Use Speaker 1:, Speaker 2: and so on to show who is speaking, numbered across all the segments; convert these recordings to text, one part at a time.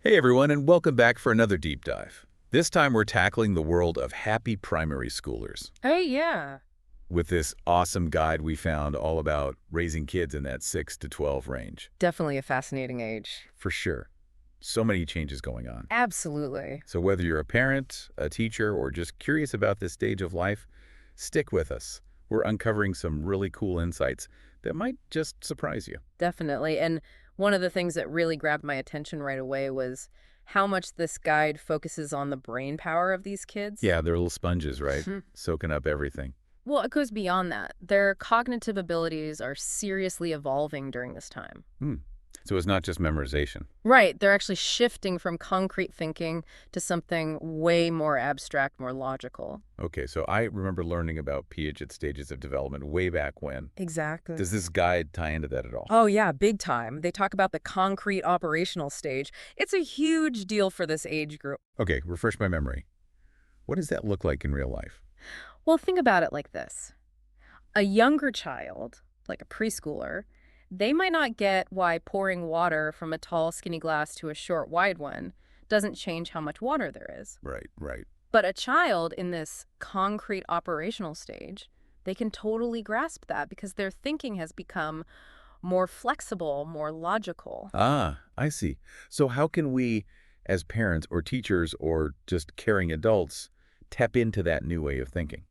Speaker 1: Hey everyone, and welcome back for another deep dive. This time we're tackling the world of happy primary schoolers
Speaker 2: Hey, yeah.
Speaker 1: with this awesome guide we found all about raising kids in that 6 to 12 range.
Speaker 2: Definitely a fascinating age.
Speaker 1: For sure. So many changes going on.
Speaker 2: Absolutely.
Speaker 1: So whether you're a parent, a teacher, or just curious about this stage of life, stick with us. We're uncovering some really cool insights that might just surprise you.
Speaker 2: Definitely. And one of the things that really grabbed my attention right away was how much this guide focuses on the brain power of these kids.
Speaker 1: Yeah, they're little sponges, right?
Speaker 2: Mhm.
Speaker 1: Soaking up everything.
Speaker 2: Well, it goes beyond that. Their cognitive abilities are seriously evolving during this time.
Speaker 1: Hmm. So it's not just memorization.
Speaker 2: Right. They're actually shifting from concrete thinking to something way more abstract, more logical.
Speaker 1: Okay, so I remember learning about Piaget stages of development way back when.
Speaker 2: Exactly.
Speaker 1: Does this guide tie into that at all?
Speaker 2: Oh, yeah, big time. They talk about the concrete operational stage. It's a huge deal for this age group.
Speaker 1: Okay, refresh my memory. What does that look like in real life?
Speaker 2: Well, think about it like this. A younger child, like a preschooler, they might not get why pouring water from a tall, skinny glass to a short, wide one doesn't change how much water there is.
Speaker 1: Right, right.
Speaker 2: But a child in this concrete operational stage, they can totally grasp that because their thinking has become more flexible, more logical.
Speaker 1: Ah, I see. So how can we, as parents or teachers or just caring adults, tap into that new way of thinking?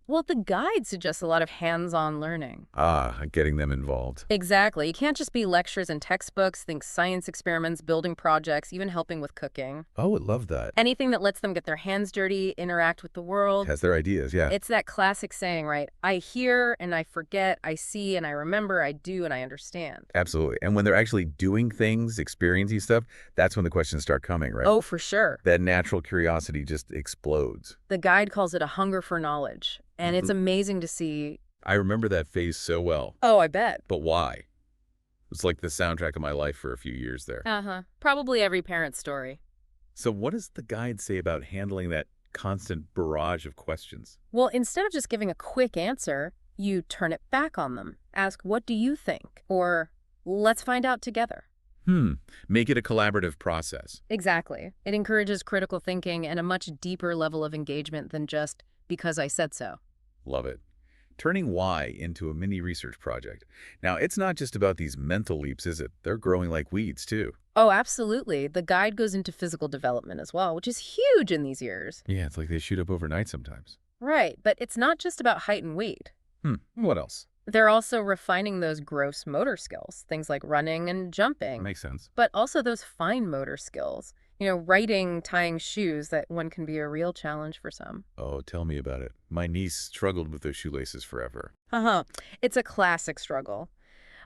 Speaker 2: Well, the guide suggests a lot of hands-on learning.
Speaker 1: Ah, getting them involved.
Speaker 2: Exactly. It can't just be lectures and textbooks, think science experiments, building projects, even helping with cooking.
Speaker 1: Oh, I love that.
Speaker 2: Anything that lets them get their hands dirty, interact with the world.
Speaker 1: Has their ideas, yeah.
Speaker 2: It's that classic saying, right? I hear and I forget, I see and I remember, I do and I understand.
Speaker 1: Absolutely. And when they're actually doing things, experiencing stuff, that's when the questions start coming, right?
Speaker 2: Oh, for sure.
Speaker 1: That natural curiosity just explodes.
Speaker 2: The guide calls it a hunger for knowledge. And it's
Speaker 1: Mhm.
Speaker 2: amazing to see.
Speaker 1: I remember that phase so well.
Speaker 2: Oh, I bet.
Speaker 1: But why? It's like the soundtrack of my life for a few years there.
Speaker 2: Uh-huh. Probably every parent's story.
Speaker 1: So what does the guide say about handling that constant barrage of questions?
Speaker 2: Well, instead of just giving a quick answer, you turn it back on them. Ask, what do you think? Or, let's find out together.
Speaker 1: Make it a collaborative process.
Speaker 2: Exactly. It encourages critical thinking and a much deeper level of engagement than just because I said so.
Speaker 1: Love it. Turning why into a mini research project. Now, it's not just about these mental leaps, is it? They're growing like weeds, too.
Speaker 2: Oh, absolutely. The guide goes into physical development as well, which is huge in these years.
Speaker 1: Yeah, it's like they shoot up overnight sometimes.
Speaker 2: Right, but it's not just about height and weight.
Speaker 1: What else?
Speaker 2: They're also refining those gross motor skills, things like running and jumping,
Speaker 1: Makes sense.
Speaker 2: but also those fine motor skills. Writing, tying shoes, that one can be a real challenge for some.
Speaker 1: Oh, tell me about it. My niece struggled with those shoelaces forever.
Speaker 2: Uh-huh. It's a classic struggle,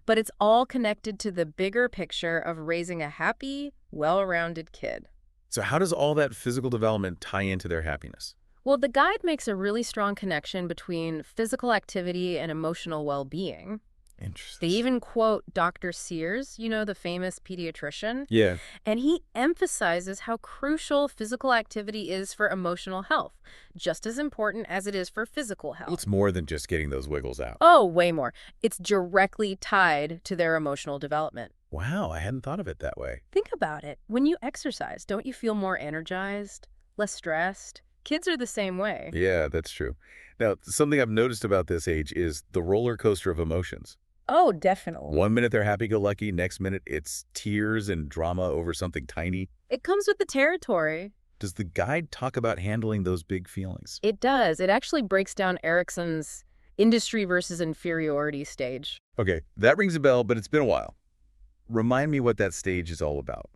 Speaker 2: but it's all connected to the bigger picture of raising a happy, well-rounded kid.
Speaker 1: So how does all that physical development tie into their happiness?
Speaker 2: Well, the guide makes a really strong connection between physical activity and emotional well-being. They
Speaker 1: Interesting.
Speaker 2: even quote Dr. Sears, the famous pediatrician,
Speaker 1: Yeah.
Speaker 2: and he emphasizes how crucial physical activity is for emotional health, just as important as it is for physical
Speaker 1: Well,
Speaker 2: health.
Speaker 1: it's more than just getting those wiggles out.
Speaker 2: Oh, way more. It's directly tied to their emotional development.
Speaker 1: Wow, I hadn't thought of it that way.
Speaker 2: Think about it. When you exercise, don't you feel more energized, less stressed? Kids are the same way.
Speaker 1: Yeah, that's true. Now, something I've noticed about this age is the roller coaster of emotions.
Speaker 2: Oh, definitely.
Speaker 1: One minute they're happy-go-lucky, next minute it's tears and drama over something tiny.
Speaker 2: It comes with the territory.
Speaker 1: Does the guide talk about handling those big feelings?
Speaker 2: It does. It actually breaks down Erickson's industry versus inferiority stage.
Speaker 1: Okay, that rings a bell, but it's been a while. Remind me what that stage is all about.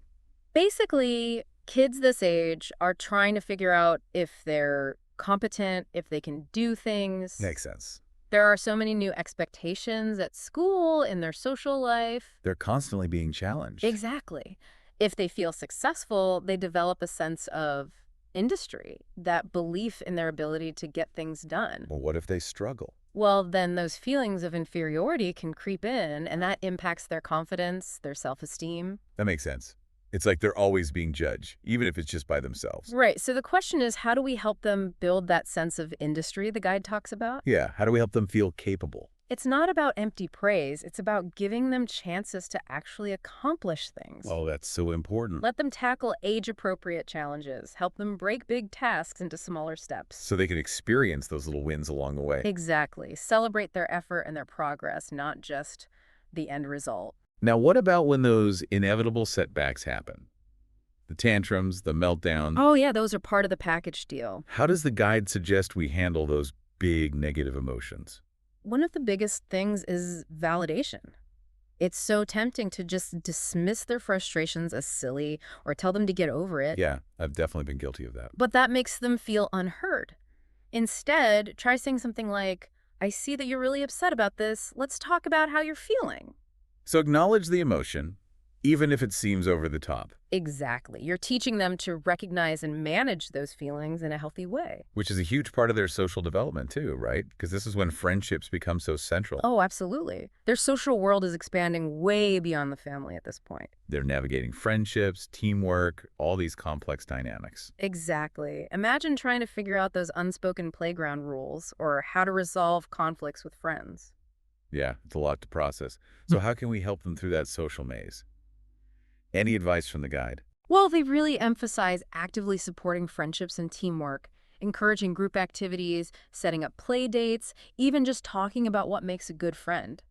Speaker 2: Basically, kids this age are trying to figure out if they're competent, if they can do things.
Speaker 1: Makes sense.
Speaker 2: There are so many new expectations at school, in their social life.
Speaker 1: They're constantly being challenged.
Speaker 2: Exactly. If they feel successful, they develop a sense of industry, that belief in their ability to get things done.
Speaker 1: Well, what if they struggle?
Speaker 2: Well, then those feelings of inferiority can creep in, and that impacts their confidence, their self-esteem.
Speaker 1: That makes sense. It's like they're always being judged, even if it's just by themselves.
Speaker 2: Right. So the question is, how do we help them build that sense of industry the guide talks about?
Speaker 1: Yeah, how do we help them feel capable?
Speaker 2: It's not about empty praise, it's about giving them chances to actually accomplish things.
Speaker 1: Oh, that's so important.
Speaker 2: Let them tackle age-appropriate challenges, help them break big tasks into smaller steps.
Speaker 1: So they can experience those little wins along the way.
Speaker 2: Exactly. Celebrate their effort and their progress, not just the end result.
Speaker 1: Now, what about when those inevitable setbacks happen? The tantrums, the meltdowns.
Speaker 2: Oh yeah, those are part of the package deal.
Speaker 1: How does the guide suggest we handle those big negative emotions?
Speaker 2: One of the biggest things is validation. It's so tempting to just dismiss their frustrations as silly or tell them to get over it,
Speaker 1: Yeah, I've definitely been guilty of that.
Speaker 2: but that makes them feel unheard. Instead, try saying something like, I see that you're really upset about this. Let's talk about how you're feeling.
Speaker 1: So acknowledge the emotion, even if it seems over the top,
Speaker 2: Exactly. You're teaching them to recognize and manage those feelings in a healthy way.
Speaker 1: which is a huge part of their social development too, right? Because this is when friendships become so central.
Speaker 2: Oh, absolutely. Their social world is expanding way beyond the family at this point.
Speaker 1: They're navigating friendships, teamwork, all these complex dynamics.
Speaker 2: Exactly. Imagine trying to figure out those unspoken playground rules or how to resolve conflicts with friends.
Speaker 1: Yeah, it's a lot to process. So how can we help them through that social maze? Any advice from the guide?
Speaker 2: Well, they really emphasize actively supporting friendships and teamwork, encouraging group activities, setting up play dates, even just talking about what makes a good friend.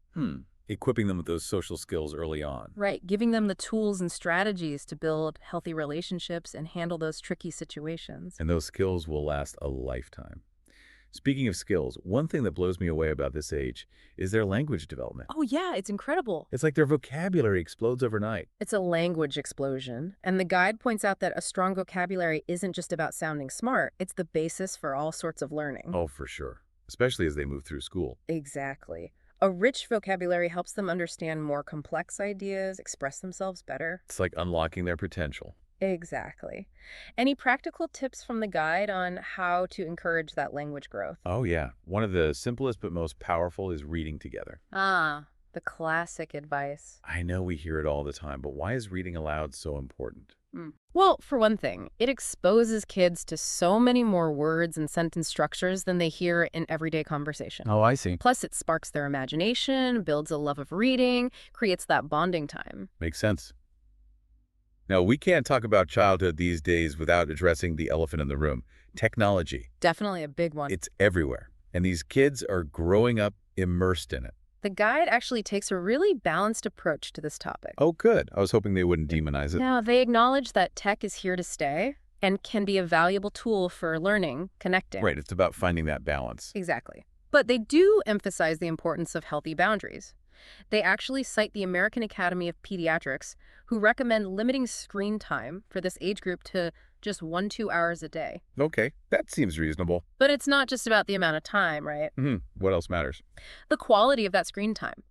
Speaker 1: Equipping them with those social skills early on.
Speaker 2: Right, giving them the tools and strategies to build healthy relationships and handle those tricky situations.
Speaker 1: And those skills will last a lifetime. Speaking of skills, one thing that blows me away about this age is their language development.
Speaker 2: Oh yeah, it's incredible.
Speaker 1: It's like their vocabulary explodes overnight.
Speaker 2: It's a language explosion, and the guide points out that a strong vocabulary isn't just about sounding smart, it's the basis for all sorts of learning.
Speaker 1: Oh, for sure. Especially as they move through school.
Speaker 2: Exactly. A rich vocabulary helps them understand more complex ideas, express themselves better.
Speaker 1: It's like unlocking their potential.
Speaker 2: Exactly. Any practical tips from the guide on how to encourage that language growth?
Speaker 1: Oh, yeah. One of the simplest but most powerful is reading together.
Speaker 2: Ah, the classic advice.
Speaker 1: I know we hear it all the time, but why is reading aloud so important?
Speaker 2: Well, for one thing, it exposes kids to so many more words and sentence structures than they hear in everyday conversation.
Speaker 1: Oh, I see.
Speaker 2: Plus, it sparks their imagination, builds a love of reading, creates that bonding time.
Speaker 1: Makes sense. Now, we can't talk about childhood these days without addressing the elephant in the room. Technology.
Speaker 2: Definitely a big one.
Speaker 1: It's everywhere. And these kids are growing up immersed in it.
Speaker 2: The guide actually takes a really balanced approach to this topic.
Speaker 1: Oh, good. I was hoping they wouldn't demonize it.
Speaker 2: Now, they acknowledge that tech is here to stay and can be a valuable tool for learning, connecting.
Speaker 1: Right. It's about finding that balance.
Speaker 2: Exactly. But they do emphasize the importance of healthy boundaries. They actually cite the American Academy of Pediatrics, who recommend limiting screen time for this age group to just 1-2 hours a day.
Speaker 1: Okay. That seems reasonable.
Speaker 2: But it's not just about the amount of time, right?
Speaker 1: What else matters?
Speaker 2: The quality of that screen time.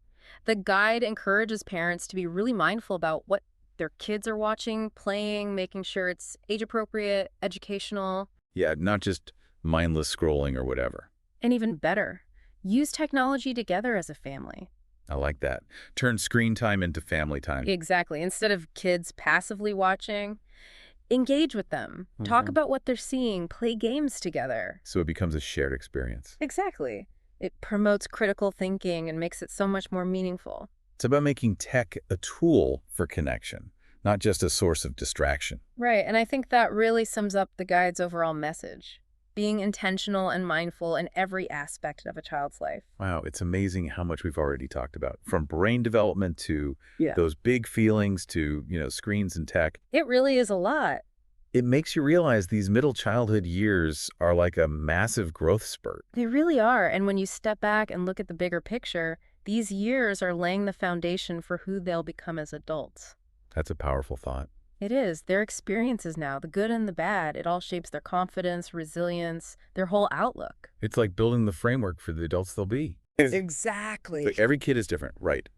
Speaker 2: The guide encourages parents to be really mindful about what their kids are watching, playing, making sure it's age-appropriate, educational,
Speaker 1: Yeah, not just mindless scrolling or whatever.
Speaker 2: and even better, use technology together as a family.
Speaker 1: I like that. Turn screen time into family time.
Speaker 2: Exactly. Instead of kids passively watching, engage with them. Talk about what they're seeing, play games together.
Speaker 1: So it becomes a shared experience.
Speaker 2: Exactly. It promotes critical thinking and makes it so much more meaningful.
Speaker 1: It's about making tech a tool for connection, not just a source of distraction.
Speaker 2: Right, and I think that really sums up the guide's overall message. Being intentional and mindful in every aspect of a child's life.
Speaker 1: Wow, it's amazing how much we've already talked about, from brain development to
Speaker 2: Yeah.
Speaker 1: those big feelings to, screens and tech.
Speaker 2: It really is a lot.
Speaker 1: It makes you realize these middle childhood years are like a massive growth spurt.
Speaker 2: They really are, and when you step back and look at the bigger picture, these years are laying the foundation for who they'll become as adults.
Speaker 1: That's a powerful thought.
Speaker 2: It is. Their experiences now, the good and the bad, it all shapes their confidence, resilience, their whole outlook.
Speaker 1: It's like building the framework for the adults they'll be.
Speaker 2: Exactly.
Speaker 1: But every kid is different, right?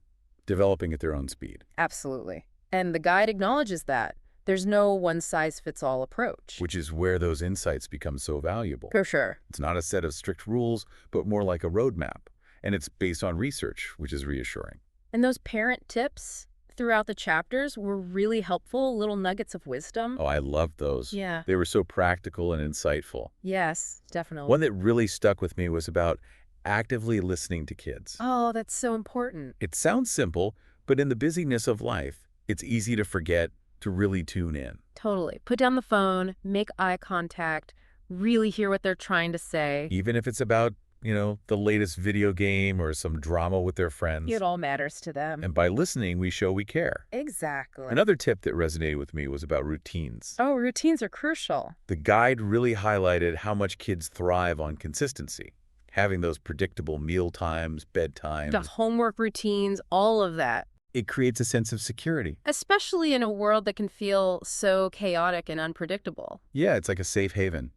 Speaker 1: Developing at their own speed.
Speaker 2: Absolutely. And the guide acknowledges that. There's no one-size-fits-all approach.
Speaker 1: Which is where those insights become so valuable.
Speaker 2: For sure.
Speaker 1: It's not a set of strict rules, but more like a roadmap. And it's based on research, which is reassuring.
Speaker 2: And those parent tips throughout the chapters were really helpful, little nuggets of wisdom.
Speaker 1: Oh, I loved those.
Speaker 2: Yeah.
Speaker 1: They were so practical and insightful.
Speaker 2: Yes, definitely.
Speaker 1: One that really stuck with me was about actively listening to kids.
Speaker 2: Oh, that's so important.
Speaker 1: It sounds simple, but in the busyness of life, it's easy to forget to really tune in.
Speaker 2: Totally. Put down the phone, make eye contact, really hear what they're trying to say.
Speaker 1: Even if it's about, the latest video game or some drama with their friends.
Speaker 2: It all matters to them.
Speaker 1: And by listening, we show we care.
Speaker 2: Exactly.
Speaker 1: Another tip that resonated with me was about routines.
Speaker 2: Oh, routines are crucial.
Speaker 1: The guide really highlighted how much kids thrive on consistency, having those predictable meal times, bedtimes.
Speaker 2: The homework routines, all of that.
Speaker 1: It creates a sense of security.
Speaker 2: Especially in a world that can feel so chaotic and unpredictable.
Speaker 1: Yeah, it's like a safe haven.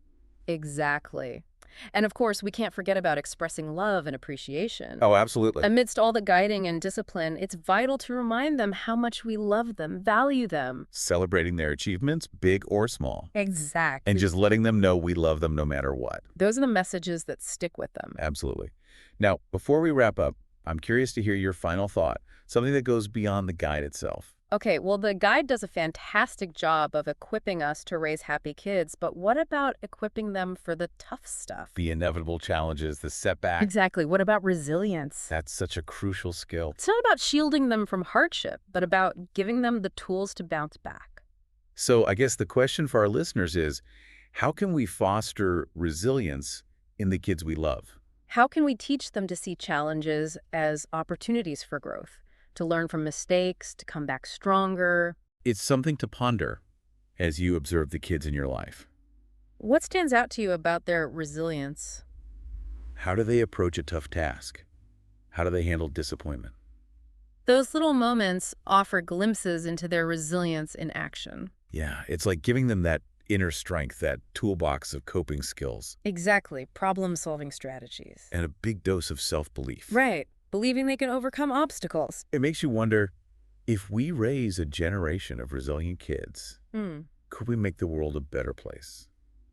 Speaker 2: Exactly. And of course, we can't forget about expressing love and appreciation.
Speaker 1: Oh, absolutely.
Speaker 2: Amidst all the guiding and discipline, it's vital to remind them how much we love them, value them.
Speaker 1: Celebrating their achievements, big or small.
Speaker 2: Exactly.
Speaker 1: And just letting them know we love them no matter what.
Speaker 2: Those are the messages that stick with them.
Speaker 1: Absolutely. Now, before we wrap up, I'm curious to hear your final thought, something that goes beyond the guide itself.
Speaker 2: Okay, well, the guide does a fantastic job of equipping us to raise happy kids, but what about equipping them for the tough stuff?
Speaker 1: The inevitable challenges, the setbacks.
Speaker 2: Exactly. What about resilience?
Speaker 1: That's such a crucial skill.
Speaker 2: It's not about shielding them from hardship, but about giving them the tools to bounce back.
Speaker 1: So I guess the question for our listeners is, how can we foster resilience in the kids we love?
Speaker 2: How can we teach them to see challenges as opportunities for growth, to learn from mistakes, to come back stronger?
Speaker 1: It's something to ponder as you observe the kids in your life.
Speaker 2: What stands out to you about their resilience?
Speaker 1: How do they approach a tough task? How do they handle disappointment?
Speaker 2: Those little moments offer glimpses into their resilience in action.
Speaker 1: Yeah, it's like giving them that inner strength, that toolbox of coping skills,
Speaker 2: Exactly. Problem-solving strategies.
Speaker 1: and a big dose of self-belief.
Speaker 2: Right. Believing they can overcome obstacles.
Speaker 1: It makes you wonder, if we raise a generation of resilient kids, could we make the world a better place,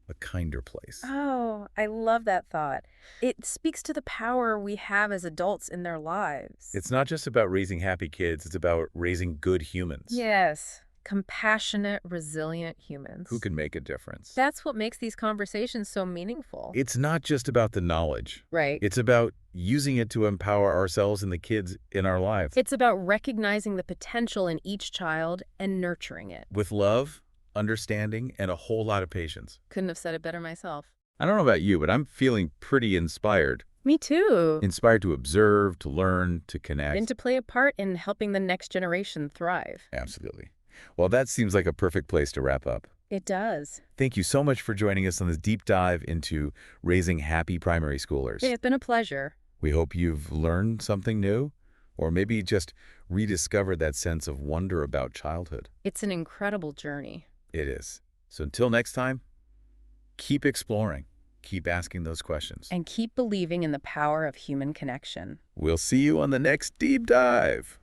Speaker 1: a kinder place?
Speaker 2: Oh, I love that thought. It speaks to the power we have as adults in their lives.
Speaker 1: It's not just about raising happy kids, it's about raising good humans.
Speaker 2: Yes. Compassionate, resilient humans.
Speaker 1: Who can make a difference.
Speaker 2: That's what makes these conversations so meaningful.
Speaker 1: It's not just about the knowledge.
Speaker 2: Right.
Speaker 1: It's about using it to empower ourselves and the kids in our lives.
Speaker 2: It's about recognizing the potential in each child and nurturing it.
Speaker 1: With love, understanding, and a whole lot of patience.
Speaker 2: Couldn't have said it better myself.
Speaker 1: I don't know about you, but I'm feeling pretty inspired.
Speaker 2: Me too.
Speaker 1: Inspired to observe, to learn, to connect.
Speaker 2: And to play a part in helping the next generation thrive.
Speaker 1: Absolutely. Well, that seems like a perfect place to wrap up.
Speaker 2: It does.
Speaker 1: Thank you so much for joining us on this deep dive into raising happy primary schoolers.
Speaker 2: It's been a pleasure.
Speaker 1: We hope you've learned something new, or maybe just rediscovered that sense of wonder about childhood.
Speaker 2: It's an incredible journey.
Speaker 1: It is. So until next time, keep exploring, keep asking those questions.
Speaker 2: And keep believing in the power of human connection.
Speaker 1: We'll see you on the next deep dive.